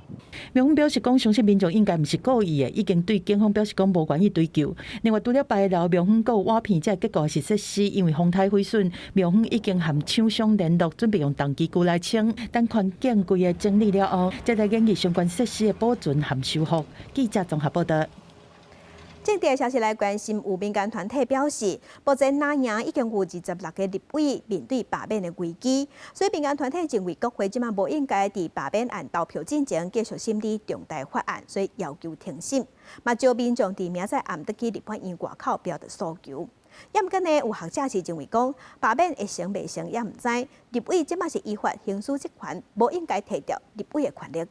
庙方表示讲，相信民众应该毋是故意的，已经对警方表示讲无愿意追究。另外，除了牌楼，庙方阁有瓦片，这结果是设施因为风台毁损，庙方已经和厂商联络，准备用重机具来清。等环境规个整理了后，再来研议相关设施的保存和修复。记者综合报道。政治消息来关心，有民间团体表示，目前南营已经有26个立委面对罢免的危机，所以民间团体认为国会即马无应该伫罢免案投票进前继续审理重大法案，所以要求停审。嘛，招民众伫明仔暗得去立法院外口表达诉求。也毋过呢，有学者是认为讲，罢免会成袂成也毋知，立委即马是依法行使职权，无应该摕掉立委的权力。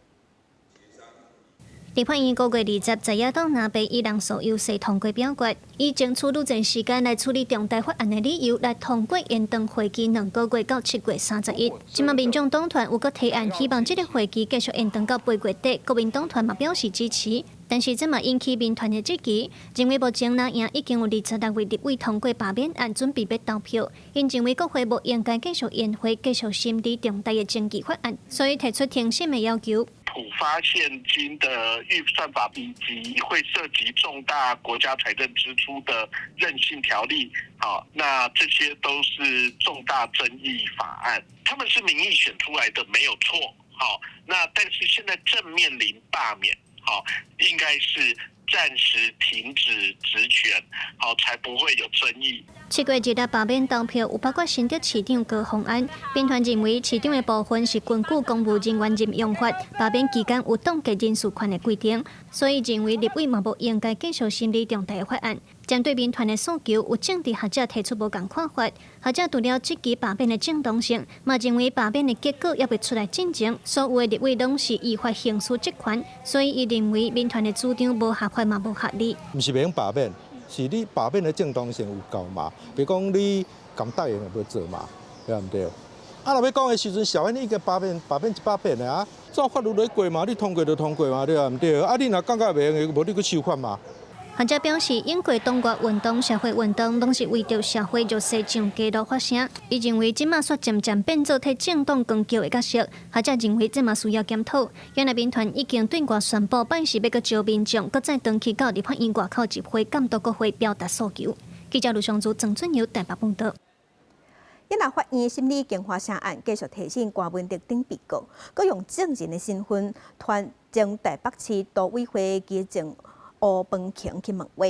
立法院5月20日，在野党拿被以人数优势通过表决，以争取愈前时间来处理重大法案的理由，来通过延长会期2个月到7月31。今麦民众党团有个提案，希望这个会期继续延长到8月底，国民党团嘛表示支持。但是这嘛引起民团的质疑，认为目前南营已经有26位立委通过罢免案，准备要投票。因认为国会无应该继续延会，继续审理重大的政治法案，所以提出停审的要求。普发现金的预算法以及会涉及重大国家财政支出的韧性条例，那这些都是重大争议法案，他们是民意选出来的，没有错。那但是现在正面临罢免，应该是暂时停止职权，才不会有争议。7月1日罢免投票有包括新竹市长高虹安，编团认为市长的部分是根据公务人员任用法，罢免期间有冻结人事权的规定，所以认为立委嘛无应该继续审理重大的法案。针对民团的诉求，有政治学者提出无同看法。学者除了质疑罢免的正当性，嘛认为罢免的结果也未出来进前，所有的立委拢是依法行使职权，所以伊认为民团的主张无合法嘛无合理。毋是免罢免，是你罢免的正当性有够嘛？比如讲你敢答应就要做嘛，对毋对？啊，若要讲的时阵，小安你已经100遍啊，照法律来过嘛，你通过就通过嘛，对啊，唔对？啊，你若感觉袂用，无你去收款嘛。学者表示，英国动国运动、社会运动拢是为着社会弱势上街头发声。伊认为，即马煞渐渐变做替政党攻击的角色。学者认为，这嘛需要检讨。原来民团已经对外宣布，办事要搁招民众，搁再登去到立法院外口集会监督国会表达诉求。记者卢尚珠、郑春瑶台北报道。引南法院审理经华城案，继续提审郭文迪等被告，搁用证人的身份，将台北市都委会基政吴邦庆去问话。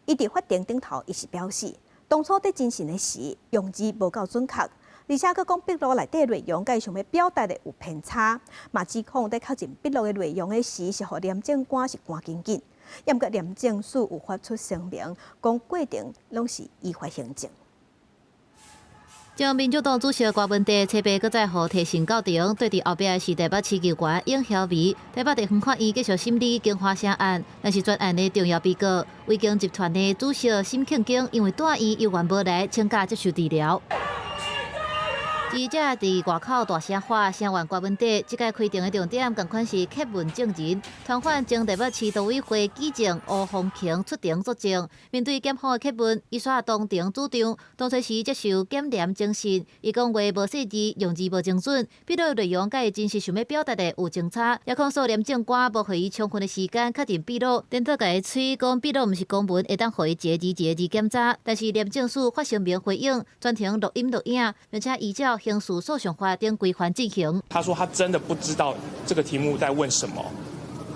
伊伫法庭顶头，伊是表示，当初伫进行的时，用字无够准确，而且佮讲笔录内底内容，佮伊想要表达的有偏差。嘛指控伫确认笔录的内容的时，是互廉政官是赶紧紧，也毋过廉政署有发出声明，讲过程拢是依法行政。将民主党主席郭文迪车牌搁再互提审到庭，对伫后壁是台北市议员应晓薇。台北地方法院继续审理经华城案，但是专案的重要被告维京集团的主席沈庆京，因为大医有缘无来，请假接受治疗。记者伫外口大声喊声援郭文迪，即届开庭的重点同款是客问证人。团犯将台北市都委会基政吴丰庆出庭作证。面对检方的客问，伊煞当庭主张，当初时接受检廉精神，伊讲话无细致，用字无精准，笔录内容甲伊真实想要表达的有偏差，也控诉廉政官无予伊充分的时间确认笔录，颠倒甲伊吹讲笔录毋是公文，会当予伊一个字检查。但是廉政署发声明回应，全程录音录影，并且依照刑事诉讼法等规范进行。他说他真的不知道这个题目在问什么，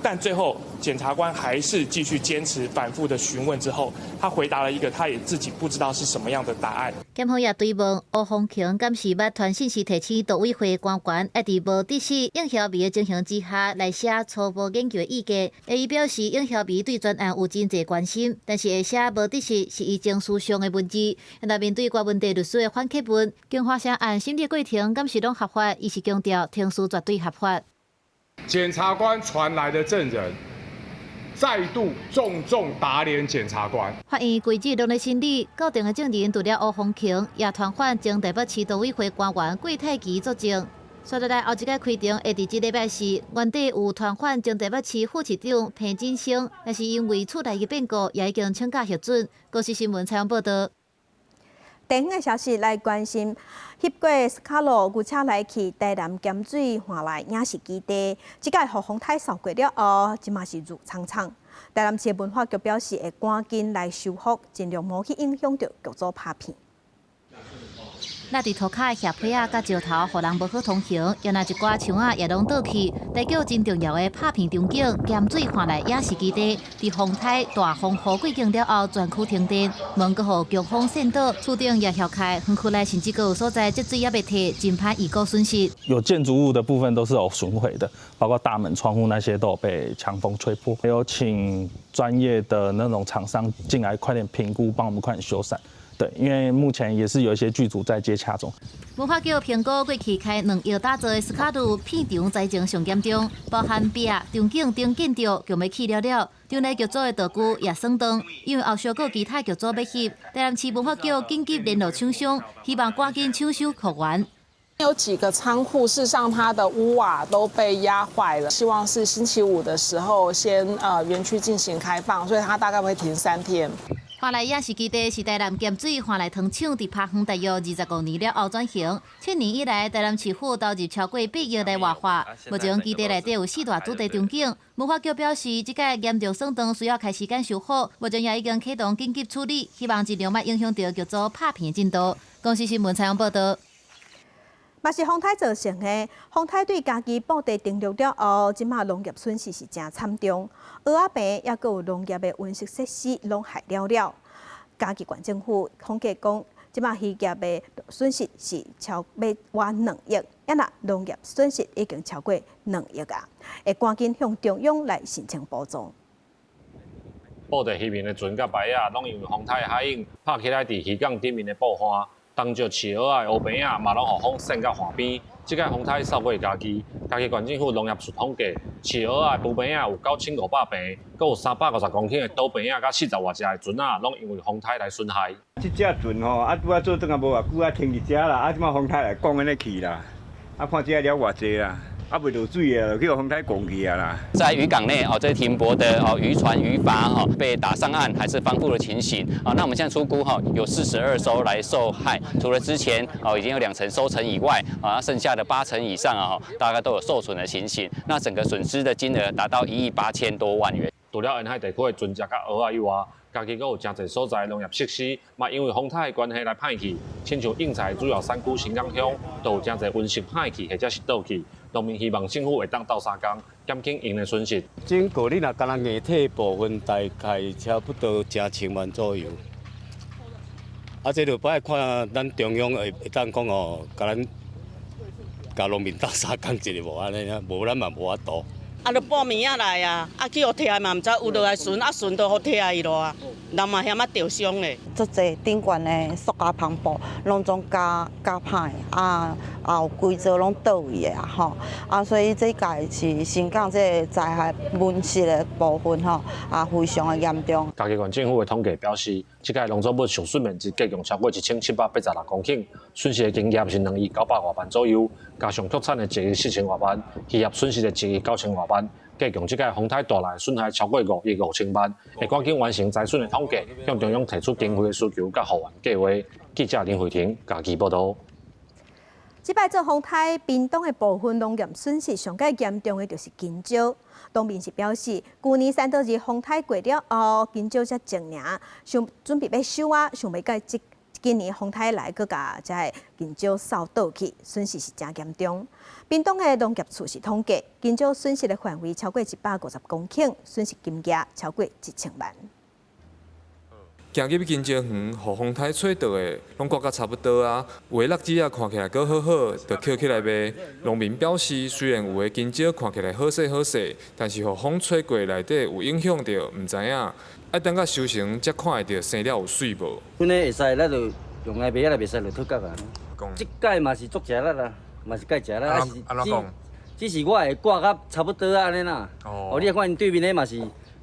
但最后检察官还是继续坚持反复的询问之后，他回答了一个他也自己不知道是什么样的答案。检方也追问吴丰庆敢是捌传信息提醒都委会官员，爱伫无指示应晓薇的情形之下来写初步研究的意见。伊表示应晓薇对专案有真侪关心，但是会写无指示是伊情绪上的问题。那面对郭文迪律师的反客问，经华城案审理过程敢是拢合法？伊是强调庭事绝对合法。检察官传来的证人再度重打脸检察官。法院规日拢在审理，告定的证人除了吴丰庆，也团犯将台北市都委会官员郭泰琪作证。说落来，后一届开庭会伫即礼拜四，原底有团犯将台北市副市长彭金星，但是因为厝内的变故，也已经请假核准。高市新闻采访报道。地方的消息来关心，翕过斯卡罗牛车来去台南咸水换来影视基地，即届互风台扫过了后，即嘛是如苍苍。台南市文化局表示会赶紧来修复，尽量无去影响到剧组拍片。那伫涂骹的叶皮仔甲石头，互人无好通行，原来一寡树仔也拢倒去。代表真重要的拍片场景，咸水换来影视基地，伫风台大风雨过境了后，全区停电，门阁互强风扇倒，厝顶也掀开，园区内甚至阁有所在积水也未退，真歹预估损失。有建筑物的部分都是有损毁的，包括大门、窗户那些都有被强风吹破。有请专业的那种厂商进来，快点评估，帮我们快点修缮。对，因为目前也是有一些剧组在接洽中。文化局评估过去开2亿打造的斯卡鲁片场灾情上严重，包含壁、场景等建筑强要起了了。场内剧组的道具也算长，因为后续有其他剧组要翕，台南市文化局紧急联络厂商，希望赶紧抢修复原。有几个仓库，事实上它的屋瓦都被压坏了，希望是星期五的时候先园区进行开放，所以它大概会停3天。华来影视基地是台南咸水华来糖厂伫拍园大约25年了后转型。7年以来，台南市府投入超过8亿来活化。目前基地内底有4大主题场景。文化局表示，即届严重损长需要开时间修复，目前也已经启动紧急处理，希望尽量莫影响到剧组拍片进度。公司新闻采访报道。嘛是风台造成的，风台对家己布地登陆了后，即马农业损失是真惨重，蚵仔病也阁有农业的温室设施拢害了了。嘉义县政府统计讲，即马渔业的损失是超过2亿，也那农业损失已经超过2亿啊，会赶紧向中央来申请补助。布地渔民的船甲白仔，拢因为风台海涌拍起来伫渔港顶面的布花。当着饲蚵仔、乌边仔嘛，拢互风扇甲岸边，即个风台扫过家己县政府农业处统计，饲蚵仔浮边啊有9500坪，佮有350公顷的岛边啊，甲40外只的船啊，拢因为风台来损害。即只船吼，拄啊做转啊无偌久啊停一只啦，即马风台来降安尼去啦，看只了偌济啦。袂落水啊，就去风台拱去啊啦。在渔港内这停泊的渔船、渔筏被打上岸还是翻覆的情形那我们现在初估有42艘来受害，除了之前已经有2成收成以外剩下的8成以上大概都有受损的情形。那整个损失的金额达到1亿8000多万元。除了沿海地区的船只甲蚵仔以外，家己阁有真侪所在农业设施，嘛因为风台的关系来歹去，亲像应材主要产区新港乡，都有真侪温室歹去或者是倒去。农民希望政府会当斗相共，减轻因的损失。整个你若干那硬体部分，大概差不多1000万左右。这就不爱看咱中央会当讲甲农民斗相共一个无安尼无咱嘛无法度。就报名仔来啊，去互拆嘛，毋知有落来巡，巡都互拆伊咯啊，人嘛嫌着伤嘞。足侪顶悬的塑胶篷布，拢总加歹有规则拢倒位的所以这届是新港这灾害温室的部分非常的严重。嘉义县政府的统计表示，这届农作物受损面积计共超过1786公顷，损失的金额是2亿900多万左右，加上畜产的1亿4000多万，渔业损失的1亿9000多万。计共这届风台带来损害超过5亿5000万，会赶紧完成灾损的统计，向中央提出经费的需求甲复原计划。记者林慧婷嘉义报道。这摆做风台，屏东的部分农业损失上较严重的就是金蕉。农民是表示，去年3到2风台过了后，金蕉才种尔，想准备要收想袂到今年风台来，佮甲这金蕉扫倒去，损失是真严重。屏东的农业处是统计，金蕉损失的范围超过150公顷，损失金额超过1000万。行入金蕉园，互风台吹倒的，拢刮甲差不多啊。有的落枝啊看起来阁好好，就捡起来卖。农民表示，虽然有的金蕉看起来好势好势，但是互风吹过内底有影响到，毋知影。爱等到收成才看会到生了有水无。阮呢会使，咱就用来卖，来袂使就脱角啊。即届嘛是足食力啦，嘛是该食啦。安怎讲？只是我会挂甲差不多安尼啦。哦。你看因对面的嘛是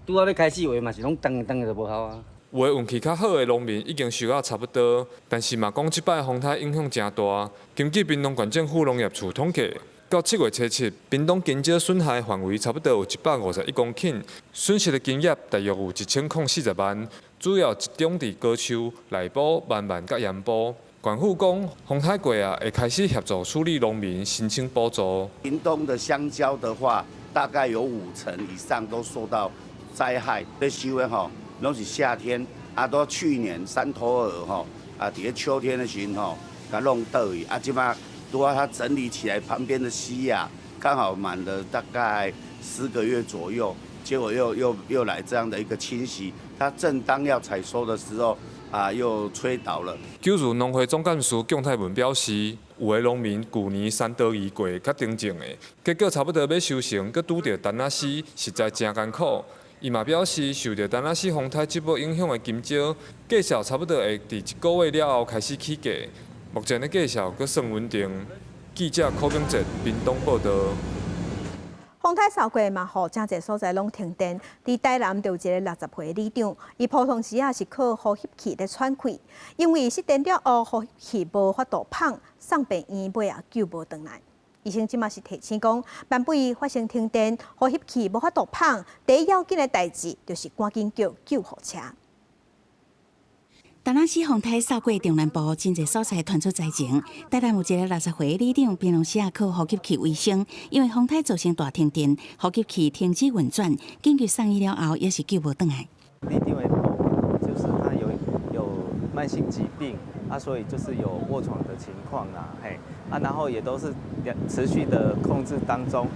拄仔要开始话嘛是拢当就无效啊。有的运气较好的农民已经收啊差不多，但是嘛讲即摆风台影响真大。根据屏东县政府农业处统计，到7月初7，屏东金蕉损害范围差不多有151公顷，损失的金额大约有1040万，主要集中伫高丘、内埔、万万甲盐埔。县府讲，风台过会开始协助处理农民申请补助。屏东的香蕉的话，大概有5成以上都受到灾害。这收的拢是夏天，都去年山头耳伫个秋天的时候甲弄倒去，即摆如果它整理起来，旁边的溪刚好满了大概10个月左右，结果又来这样的一个侵袭，它正当要采收的时候又吹倒了。九如农会总干事姜泰文表示，有的农民去年3到2过较顶种的，结果差不多要收成，佮拄着单仔死，实在真艰苦。伊嘛表示，受到单仔死风台这波影响的金蕉，价销差不多会伫1个月了后开始起价。目前的价销阁算稳定。记者柯炳哲，屏东报道。风台扫过嘛，互真侪所在拢停电。伫台南就有一个60岁的里长，伊普通时是靠呼吸器在喘气，因为失电了后，呼吸器无法度放，送病院尾救无回来。医生即马是提醒讲，万不发生停电，呼吸器无法度放，第一要紧的代志就是赶紧叫救护车。台南市风台扫过中南部，真侪所在传出灾情。台南有一个60岁的里长，平常时靠呼吸器为生，因为风台造成大停电，呼吸器停止运转，紧急送医了后也是救无回来。里长的就是他有慢性疾病所以就是有卧床的情况然后也都是持续的控制当中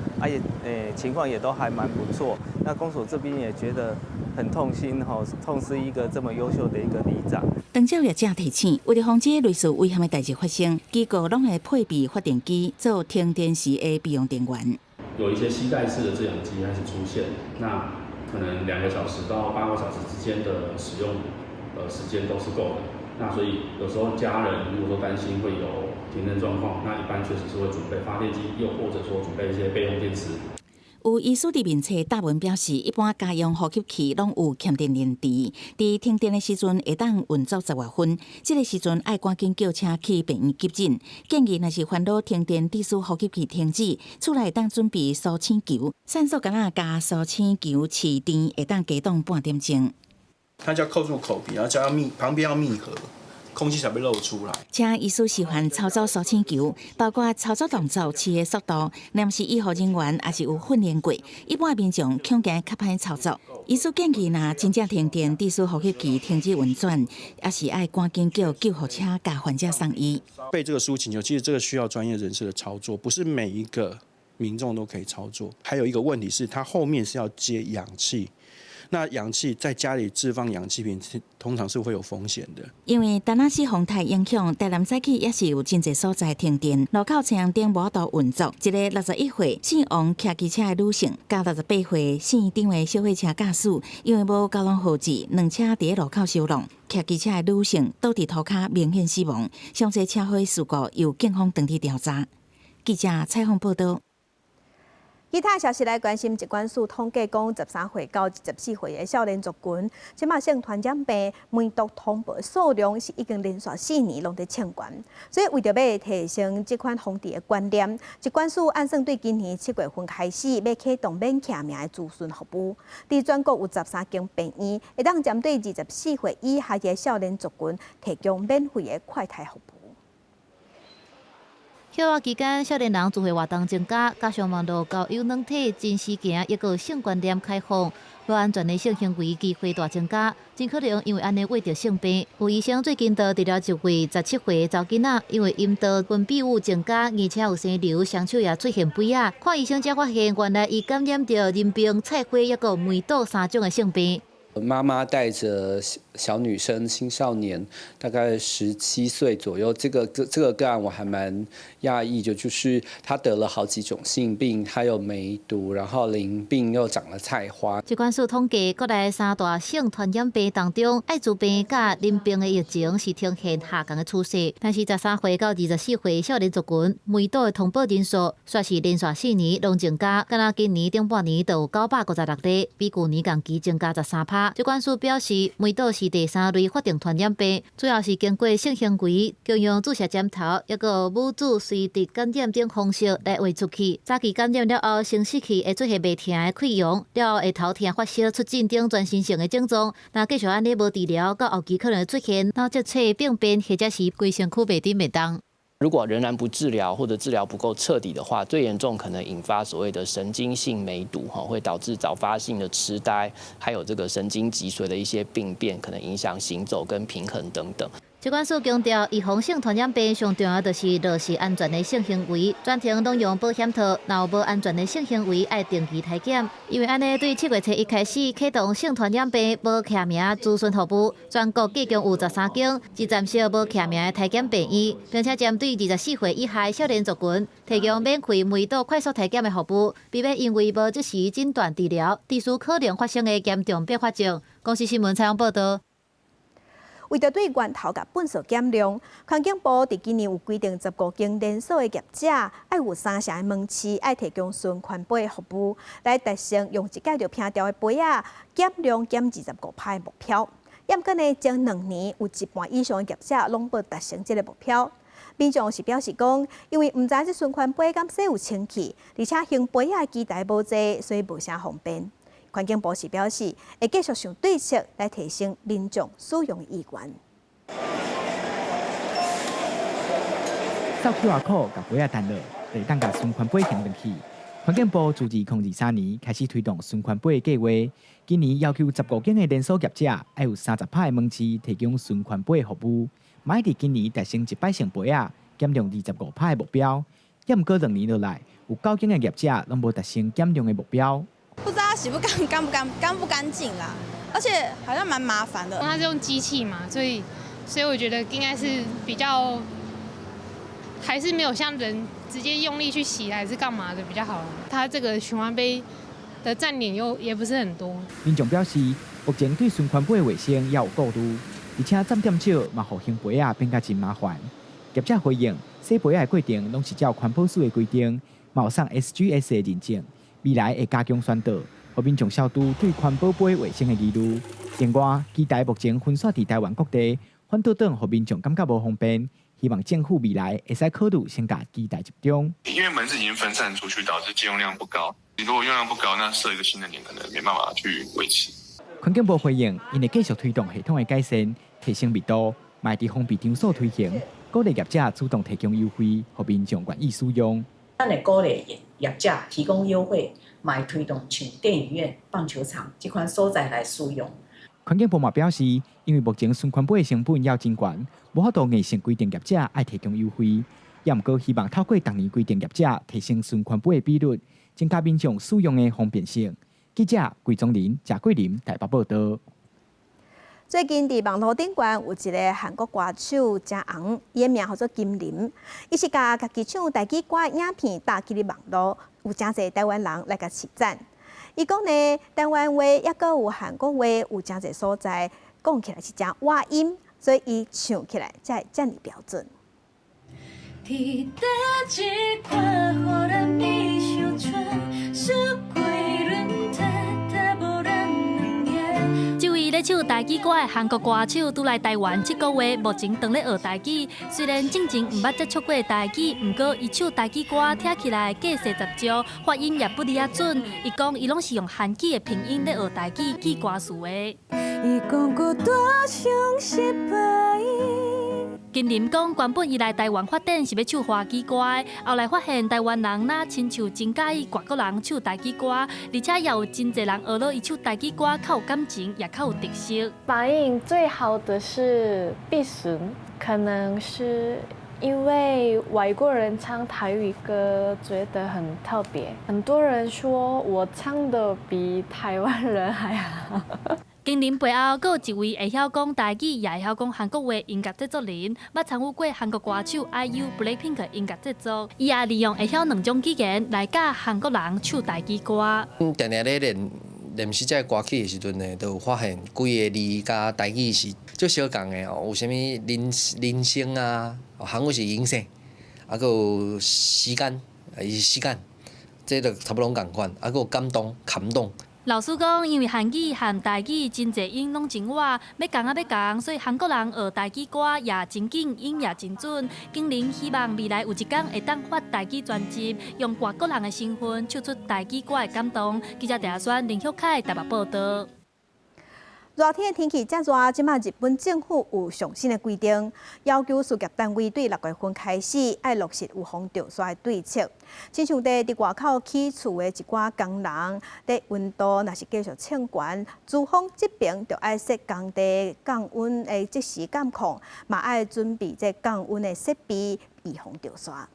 情况也都还蛮不错。那公所这边也觉得很痛心痛失一个这么优秀的一个里长。当照业者提醒，为了防止类似危险的代志发生，机构拢会配备发电机做停电时的备用电源。有一些吸带式的制氧机开始出现，那可能2个小时到8个小时之间的使用时间都是够的。那所以有时候家人如果说担心会有停电状况，那一般确实是会准备发电机，又或者说准备一些备用电池。有医师伫面册答文表示，一般家用呼吸器拢有欠电电池，伫停电的时阵会当运作10多分，这个时阵爱赶紧叫车去病院急诊。建议若是烦恼停电致使呼吸器停止，厝内会当准备疏氢球，散数杆加疏氢球饲电，会当加冻半点钟。它就要扣住口鼻，然后加上旁边要密合。空气才被漏出来。请医师示范操作疏氢球，包括操作动作、饲的速度，若是医护人员也是有训练过，一般民众恐惊较歹操作。医师建议，若真正停电，致使呼吸器停止运转，也是爱赶紧叫救护车甲患者送医。被这个疏请求，其实这个需要专业人士的操作，不是每一个民众都可以操作。还有一个问题是，它后面是要接氧气。那氧气在家里置放氧气瓶，通常是会有风险的。因为丹那市风台影响，台南早起也是有真侪所在停电，路口车灯无度运作。一个61岁姓王骑机车的女性，甲68岁姓张的小货车驾驶，因为无交通号志，两车伫路口相撞，骑机车的女性倒伫涂骹明显死亡。详细车祸事故由警方当地调查。记者采访报道。其他消息来关心，疾管署统计讲，13岁到14岁的少年族群，即马性传染病梅毒通报数量是已经连续4年拢在抢悬。所以为着要提升这款防治的观念，疾管署按算对今年7月份开始，要启动免签名的咨询服务。伫全国有13间病院，会当针对24岁以下的少年族群，提供免费的快筛服务。休学期间，少年人聚会活动增加，加上网络交友软体真实行，抑个性观念开放，不安全的性行为机会大增加，真可能因为安尼为着性病。有医生最近就治疗一位17岁的查囡仔，因为阴道分泌物增加，而且有生瘤，双手也出现痱子。看医生才发现，原来伊感染着淋病、菜花抑个梅毒3种的性病。妈妈带着小女生、青少年，大概17岁左右，这个个案我还蛮讶异的，就是她得了好几种性病，她有梅毒，然后淋病又长了菜花。疾管署统计，国内3大性传染病当中，艾滋病甲淋病的疫情是呈现下降的趋势，但是13岁到24岁少年族群梅毒的通报人数，却是连续4年拢增加，敢若今年顶半年就有956例，比去年同期增加13%。疾管署表示，梅毒是第3类法定传染病，主要是经过性行为、共用注射针头，抑个母子随地感染等方式来传出去。早期感染了后，生殖器会出现袂疼的溃疡，了后会头疼、发烧、出疹等全身性的症状。若继续安尼无治疗，到后期可能会出现脑积水、病变，或者是规身躯袂顶袂动。如果仍然不治疗，或者治疗不够彻底的话，最严重可能引发所谓的神经性梅毒，会导致早发性的痴呆，还有这个神经脊髓的一些病变，可能影响行走跟平衡等等。疾管署强调，预防性传染病上重要就是落实安全的性行为，全程拢用保险套。若有无安全的性行为，爱定期体检。因为安尼，对7月初一开始启动性传染病无签名咨询服务，全国计共有13间只暂时无签名的体检病院，并且针对24岁以下少年族群提供免费梅毒快速体检的服务，避免因为无及时诊断治疗，致使可能发生的严重并发症。公司新闻采访报道。为着对源头甲粪扫减量，环境部伫今年有规定，15间连锁的业者爱有3成的门市爱提供循环杯服务，来达成用一届就拼掉的杯减量减25%的目标。验过呢，前2年有一半以上的业者拢无达成这个目标。民众是表示讲，因为唔知这循环杯敢洗有清气，而且用杯的机台无济，所以无啥方便。环境部是表示，会继续想对策来提升民众使用的意愿。扫 QR code 甲杯弹落，会当甲循环杯行进去。环境部自2023年开始推动循环杯的计划，今年要求15间的连锁业者要有30%的门市提供循环杯服务，买伫今年达成100成杯减量25%的目标。也毋过2年落来，有9间的业者拢无达成减量的目标。不知道它洗不干不干净啦，而且好像蛮麻烦的。它是用机器嘛，所以我觉得应该是比较，还是没有像人直接用力去洗还是干嘛的比较好。它这个循环杯的占点也不是很多。民众表示，目前对循环杯的卫生要有顾虑，而且占点少嘛，互行杯变甲真麻烦。业者回应，洗杯的过程拢是照环保署的规定，嘛有送 SGS 的认证，未来会加强宣导，互民众消除对环保杯卫生的疑虑。另外，机台目前分散伫台湾各地，反倒等互民众感觉无方便。希望政府未来会使考虑先把机台集中。因为门市已经分散出去，导致借用量不高。如果用量不高，那设一个新的点可能没办法去维持。环境部回应，因会继续推动系统的改善，提升密度，卖伫封闭场所推行，鼓励业者主动提供优惠，互民众愿意使用。咱会鼓励业者提供优惠，卖推动像电影院、棒球场这款所在来使用。环境部嘛表示，因为目前循环杯的成本要真悬，无法度硬性规定业者爱提供优惠，也毋过希望透过逐年规定业者提升循环杯的比率，增加民众使用的方便性。记者桂宗林、谢桂林台北报道。最近伫网络顶悬有一个韩国歌手真红，伊的名叫做金林，伊是甲家己唱台语歌影片搭起伫网络，有真侪台湾人来甲称赞。伊讲呢，台湾话也阁有韩国话，有真侪所在讲起来是真歪音，所以伊唱起来才会遮尔标准。这位咧唱台语歌的韩国歌手，拄来台湾7个月，目前当咧学台语。虽然正经毋捌接触过台语，毋过伊唱台语歌听起来架势十足，发音也不离啊准。伊讲伊拢是用韩语的拼音咧学台语记歌词的。伊讲过大伤失败。金林讲，原本伊来台湾发展是要唱华语歌的，后来发现台湾人哪亲像真介意外国人唱台语歌，而且也有真侪人学了伊唱台语歌，较有感情，也较有特色。反应最好的是碧顺，可能是因为外国人唱台语歌觉得很特别，很多人说我唱的比台湾人还好。金林背后，还有一位会晓讲台语，也会晓讲韩国话音乐制作人，捌参与过韩国歌手 IU、BLACKPINK 的音乐制作。伊也利用会晓2种语言来教韩国人唱台语歌。定定咧练习这歌曲的时阵呢，就有发现规个字甲台语是足相共的哦。有啥物人生啊，韩语是人生，还有时间，时间，这就差不多共款。还有感动。老师讲，因为韩语和台语真侪音拢真歪，要讲，所以韩国人学台语歌也真紧，音也真准。金玲希望未来有一天会当发台语专辑，用外国人的身份唱出台语歌的感动。记者陈选林秀凯台北报道。热天的天气这热，即马日本政府有上新的规定，要求事业单位对6月份开始要落实有风潮刷的对策。亲像伫外口起厝的一寡工人，伫温度若是继续升悬，厨房这边就要设工地降温的即时监控，嘛要准备这降温的设备，预防潮刷。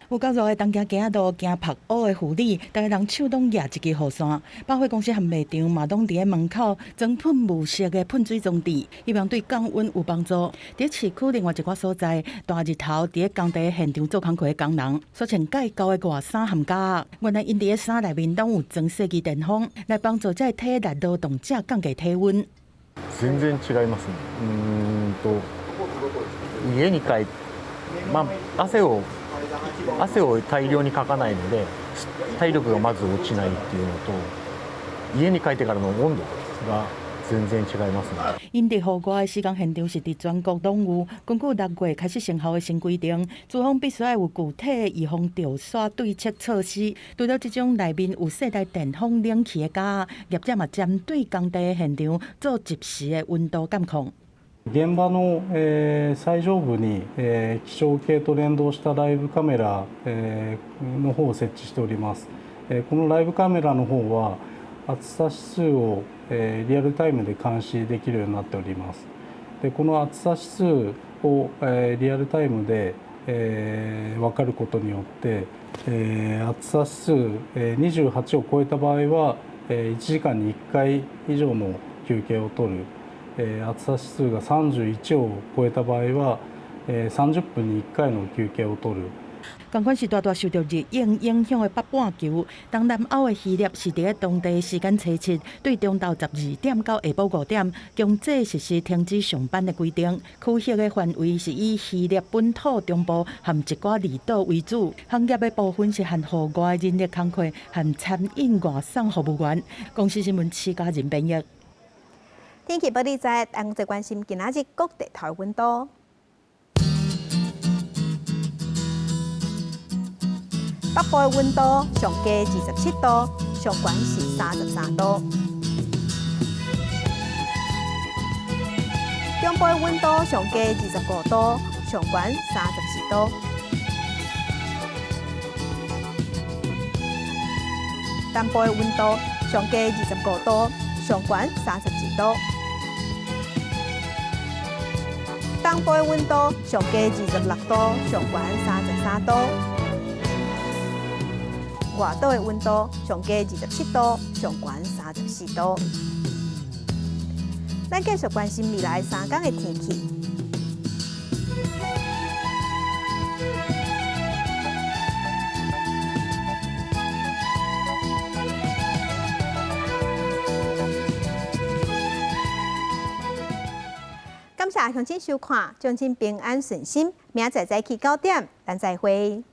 有够热的东行街仔道行曝乌的护理，逐个人手拢举一支雨伞。百货公司和卖场嘛，拢伫咧门口装喷雾式的喷水装置，希望对降温有帮助。伫市区另外一寡所在，大日头伫咧工地现场做工课的工人，所穿介厚的外衫含夹，原来因伫咧衫内面拢有装设计电风，来帮助这体来劳动者降低体温。全然違いますね。家に帰って、汗を大量にかかないので体力がまず落ちないっていうのと家に帰ってからの温度が全然違いますね。因伫户外的施工现场是伫全国拢有，根据6月开始生效的新规定，厨房必须要有具体的预防潮刷对策措施。除了这种内面有世代电风冷气的架，业者嘛针对工地的现场做及時的温度監控。現場の、最上部に、気象計と連動したライブカメラ、の方を設置しております。このライブカメラの方は暑さ指数を、リアルタイムで監視できるようになっております。でこの暑さ指数を、リアルタイムで、分かることによって、暑さ指数、28を超えた場合は、1時間に1回以上の休憩を取る。暑さ指数が31を超えた場合は、30分に1回の休憩を取る。同款是大大受到热影响的北半球，东南欧的希腊是伫咧当地时间初七对中昼12点到下晡5点，强制实施停止上班的规定。区域的范围是以希腊本土中部和一寡离岛为主，行业的部分是和户外人力工课和餐饮外送服务员。公司新闻7家人编译。天气报道在，咱再关心今仔日各地头温度。北部的温度上低27度，上悬是33度；中部的温度上低25度，上悬34度；南部的温度上低25度，上悬32度；东部的温度上低26度，上悬33度。外岛的温度上低27度，上悬34度。咱继续关心未来3天的天气。感谢乡亲收看，将亲平安顺心，明仔载早起9点，咱再会。